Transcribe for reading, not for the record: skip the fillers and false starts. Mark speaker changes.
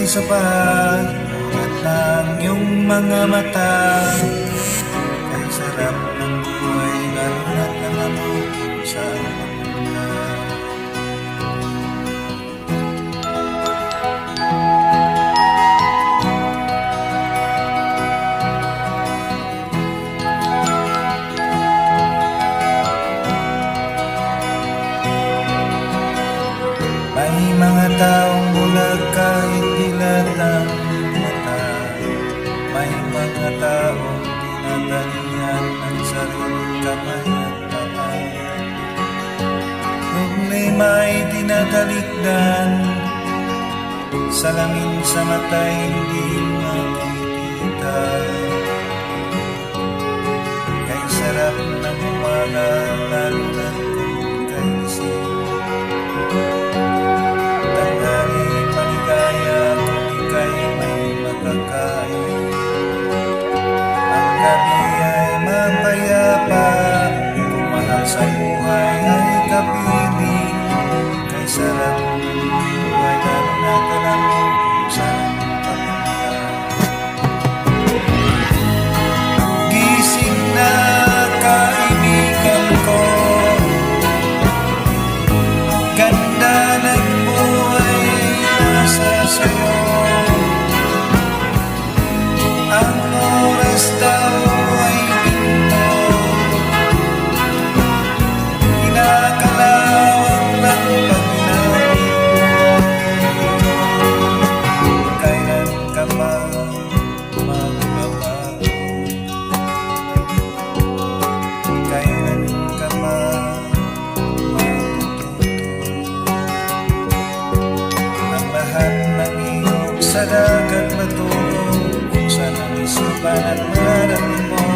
Speaker 1: sapat at ng iyong mga mata. Kay sarap ng buhay, lalo na't alam mo kung saan mapunta. May mga taong bulag kahit dilat ang mata. May mga taong pinadalian ng sariling kamay at kamay. Problema ay tinatalikdan, salamin sa mata'y hindi makikita. Kay sarap ng umaga, lalo na't kung ika'y gising. Sa buhay ay kapiling, kay sarap ng buhay, lalo na alam mo kung saan papunta. Gising na kaibigan ko, ganda ng buhay nasa sayo. Ang oras daw ay ginto, kinakalawang ng pagnamin mo. Kailan ka pa magbabago? Kailan ka pa matututo? Ang lahat ng iyong sa dagat matulog, kung saan ang isipan at marami mo.